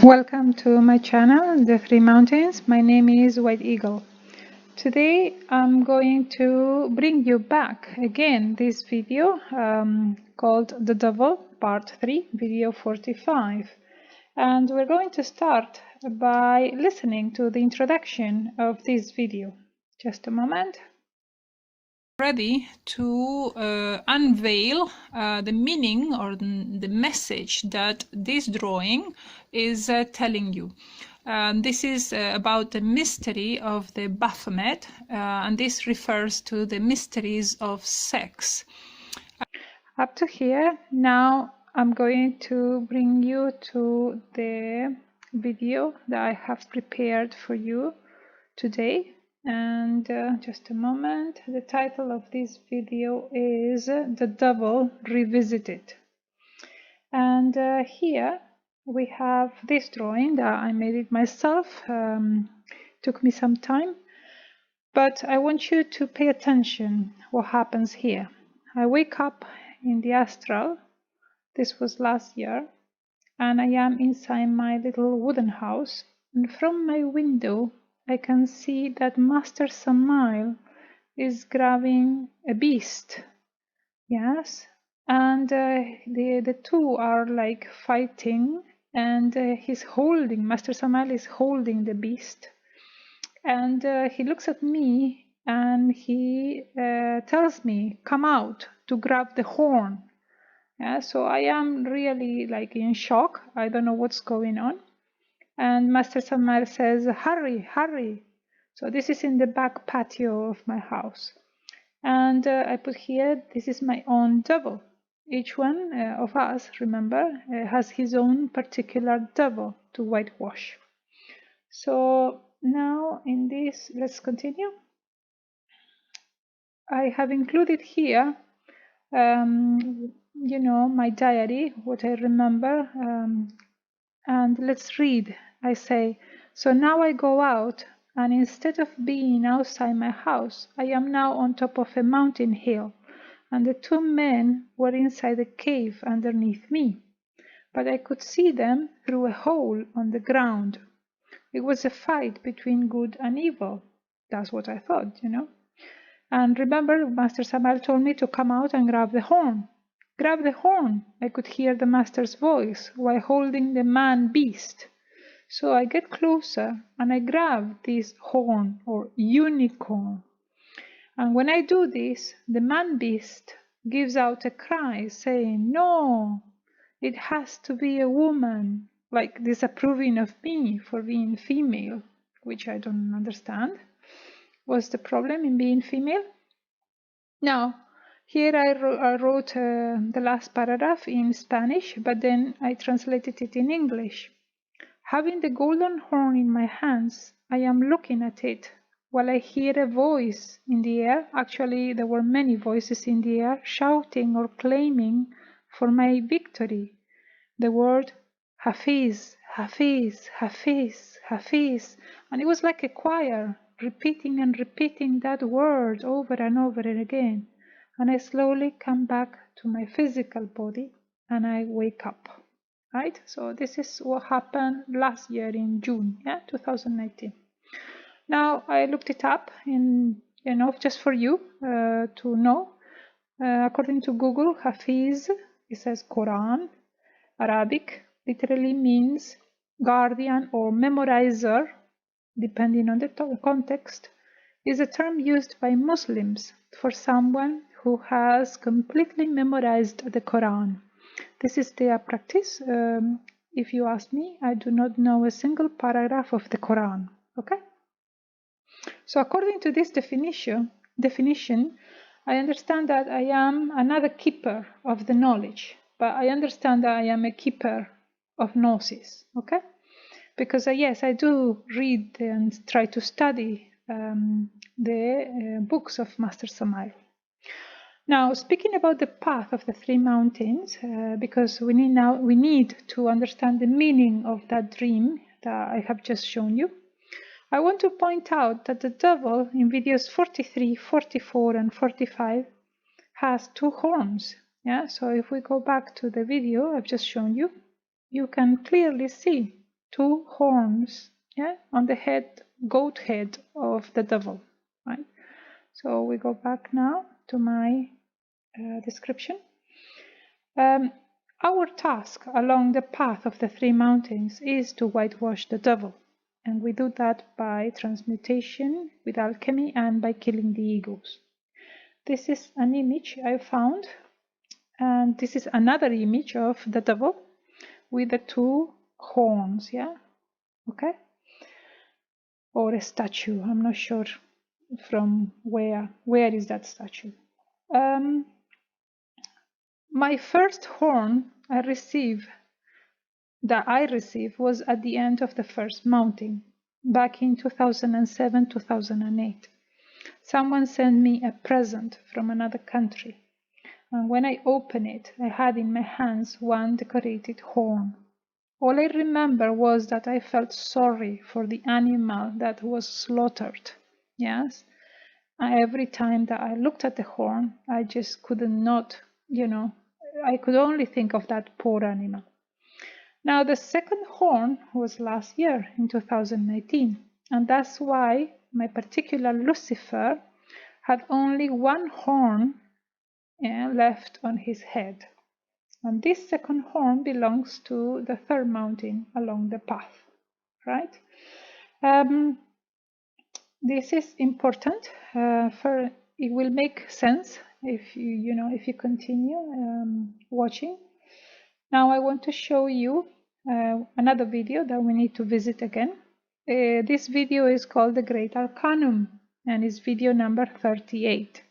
Welcome to my channel, The Three Mountains. My name is White Eagle. Today I'm going to bring you back again this video called The Devil Part 3, video 45. And we're going to start by listening to the introduction of this video. Just a moment. Ready to unveil the meaning or the message that this drawing is telling you. This is about the mystery of the Baphomet, and this refers to the mysteries of sex. Up to here, now I'm going to bring you to the video that I have prepared for you today. And just a moment, the title of this video is The Devil Revisited. And here we have this drawing that I made it myself. Took me some time, but I want you to pay attention what happens here. I wake up in the astral. This was last year, and I am inside my little wooden house, and from my window I can see that Master Samael is grabbing a beast. Yes, and the two are like fighting, and Master Samael is holding the beast, and he looks at me and he tells me, "Come out to grab the horn." Yeah, so I am really like in shock. I don't know what's going on. And Master Samael says, "Hurry, hurry." So this is in the back patio of my house. And I put here, this is my own devil. Each one of us, remember, has his own particular devil to whitewash. So now in this, let's continue. I have included here, my diary, what I remember. And let's read. I say, "So now I go out, and instead of being outside my house, I am now on top of a mountain hill, and the two men were inside the cave underneath me, but I could see them through a hole on the ground. It was a fight between good and evil." That's what I thought, And remember, Master Samael told me to come out and grab the horn. "Grab the horn!" I could hear the master's voice while holding the man-beast. So I get closer and I grab this horn or unicorn. And when I do this, the man-beast gives out a cry saying, "No, it has to be a woman," like disapproving of me for being female, which I don't understand. What's the problem in being female? Now, here I wrote the last paragraph in Spanish, but then I translated it in English. "Having the golden horn in my hands, I am looking at it, while I hear a voice in the air." Actually, there were many voices in the air shouting or claiming for my victory. The word Hafiz, Hafiz, Hafiz, Hafiz. And it was like a choir, repeating and repeating that word over and over again. And I slowly come back to my physical body and I wake up. Right? So this is what happened last year in June, 2019. Now I looked it up in, just for you to know. According to Google, Hafiz, it says Quran, Arabic, literally means guardian or memorizer, depending on the context, is a term used by Muslims for someone who has completely memorized the Quran. This is their practice. If you ask me, I do not know a single paragraph of the Quran. Okay? So according to this definition, I understand that I am another keeper of the knowledge, but I understand that I am a keeper of gnosis. Okay? Because yes, I do read and try to study the books of Master Samael. Now, speaking about the path of the three mountains, because we need to understand the meaning of that dream that I have just shown you, I want to point out that the devil in videos 43, 44, and 45 has two horns. Yeah, so if we go back to the video I've just shown you, you can clearly see two horns, yeah, on the head, goat head of the devil, right? So we go back now to my description. Our task along the path of the three mountains is to whitewash the devil. And we do that by transmutation with alchemy and by killing the egos. This is an image I found. And this is another image of the devil with the two horns, yeah? Okay? Or a statue, I'm not sure from where is that statue. My first horn I received was at the end of the first mountain, back in 2007-2008. Someone sent me a present from another country, and when I opened it, I had in my hands one decorated horn. All I remember was that I felt sorry for the animal that was slaughtered. Yes, every time that I looked at the horn, I just could not, I could only think of that poor animal. Now, the second horn was last year in 2019, and that's why my particular Lucifer had only one horn left on his head. And this second horn belongs to the third mountain along the path, right? This is important. It will make sense if you continue watching. Now I want to show you another video that we need to visit again. This video is called The Great Arcanum, and it's video number 38.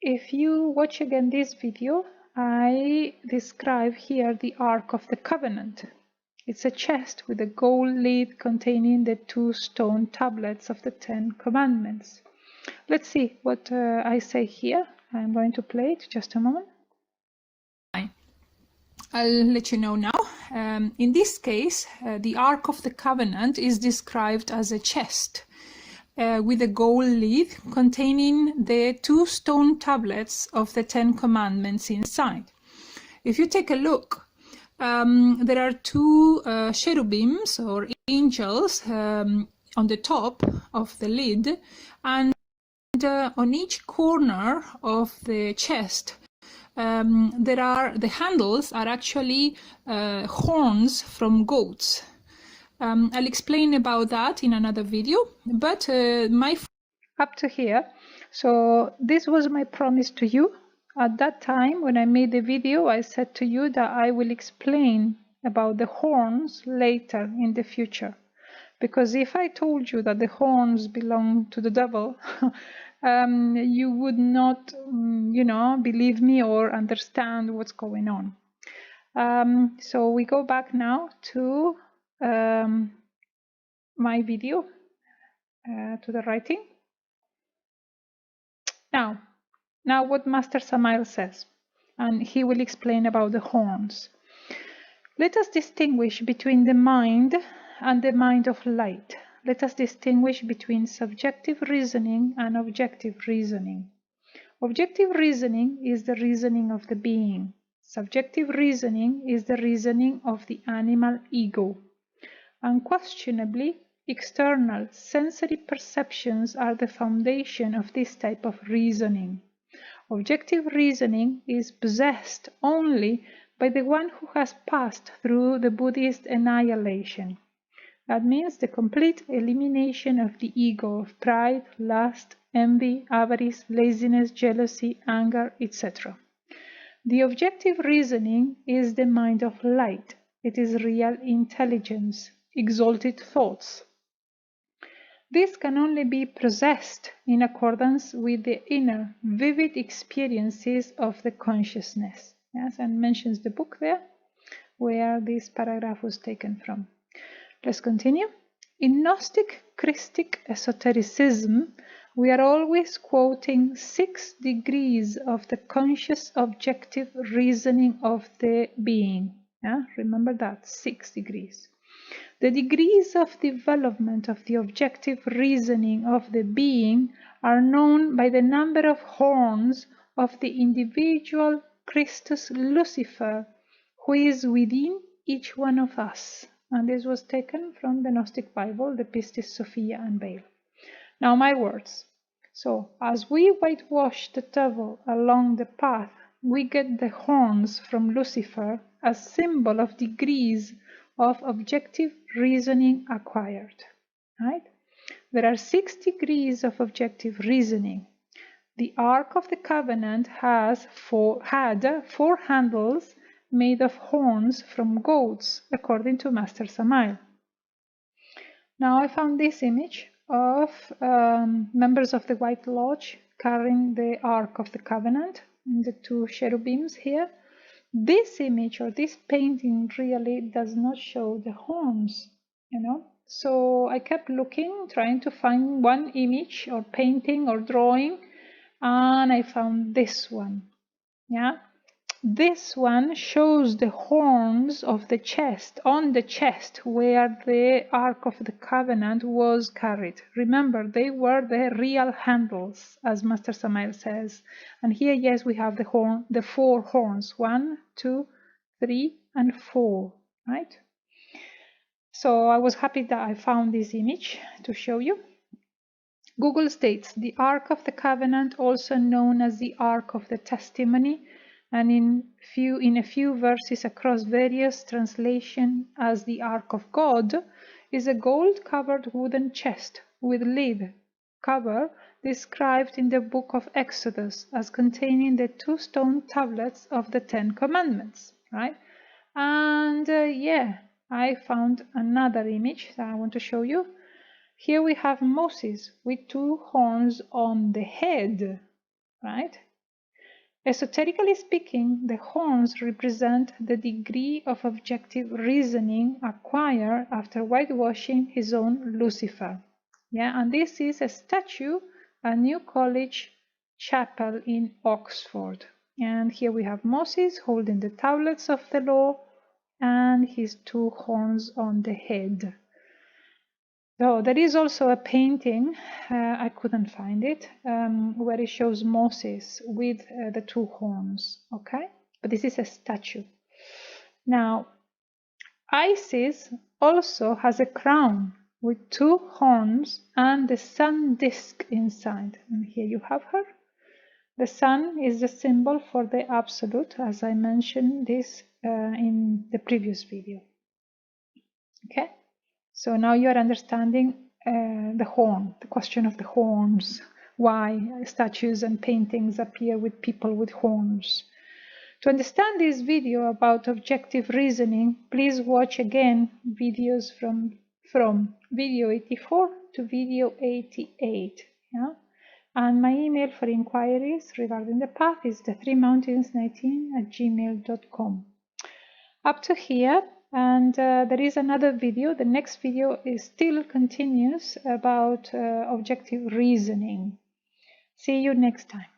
If you watch again this video, I describe here the Ark of the Covenant. It's a chest with a gold lid containing the 2 stone tablets of the 10 Commandments. Let's see what I say here. I'm going to play it just a moment. I'll let you know now. In this case, the Ark of the Covenant is described as a chest with a gold lid containing the 2 stone tablets of the 10 Commandments inside. If you take a look, there are 2 cherubims or angels on the top of the lid, and on each corner of the chest the handles are actually horns from goats. I'll explain about that in another video, but up to here. So this was my promise to you. At that time, when I made the video, I said to you that I will explain about the horns later in the future. Because if I told you that the horns belong to the devil, you would not, believe me or understand what's going on. So we go back now to my video, to the writing. Now what Master Samael says, and he will explain about the horns. Let us distinguish between the mind and the mind of light. Let us distinguish between subjective reasoning and objective reasoning. Objective reasoning is the reasoning of the being. Subjective reasoning is the reasoning of the animal ego. Unquestionably, external sensory perceptions are the foundation of this type of reasoning. Objective reasoning is possessed only by the one who has passed through the Buddhist annihilation. That means the complete elimination of the ego of pride, lust, envy, avarice, laziness, jealousy, anger, etc. The objective reasoning is the mind of light. It is real intelligence, exalted thoughts. This can only be possessed in accordance with the inner, vivid experiences of the consciousness. Yes, and mentions the book there, where this paragraph was taken from. Let's continue. In Gnostic Christic esotericism, we are always quoting 6 degrees of the conscious objective reasoning of the being. Yeah? Remember that, 6 degrees. The degrees of development of the objective reasoning of the being are known by the number of horns of the individual Christus Lucifer, who is within each one of us. And this was taken from the Gnostic Bible, the Pistis Sophia and Bayle. Now my words. So, as we whitewash the devil along the path, we get the horns from Lucifer, a symbol of degrees of objective reasoning acquired. Right? There are 6 degrees of objective reasoning. The Ark of the Covenant had 4 handles made of horns from goats, according to Master Samael. Now I found this image of members of the White Lodge carrying the Ark of the Covenant, and the 2 cherubims here. This image or this painting really does not show the horns, you know. So I kept looking, trying to find one image or painting or drawing, and I found this one. Yeah, this one shows the horns of the chest, on the chest where the Ark of the Covenant was carried. Remember, they were the real handles, as Master Samael says. And here, yes, we have the 4 horns, 1, 2, 3, and 4, right? So I was happy that I found this image to show you. Google states the Ark of the Covenant, also known as the Ark of the Testimony, and in a few verses across various translations as the Ark of God, is a gold-covered wooden chest with lid cover described in the book of Exodus as containing the 2 stone tablets of the 10 Commandments, right? And yeah, I found another image that I want to show you. Here we have Moses with 2 horns on the head, right? Esoterically speaking, the horns represent the degree of objective reasoning acquired after whitewashing his own Lucifer. Yeah, and this is a statue at New College Chapel in Oxford. And here we have Moses holding the tablets of the law and his 2 horns on the head. So there is also a painting, I couldn't find it, where it shows Moses with the 2 horns, okay? But this is a statue. Now, Isis also has a crown with 2 horns and the sun disk inside. And here you have her. The sun is the symbol for the absolute, as I mentioned this in the previous video, okay? So now you are understanding the question of the horns, why statues and paintings appear with people with horns. To understand this video about objective reasoning, please watch again videos from video 84 to video 88. Yeah? And my email for inquiries regarding the path is the3mountains19@gmail.com. Up to here. And there is another video. The next video is still continues about objective reasoning. See you next time.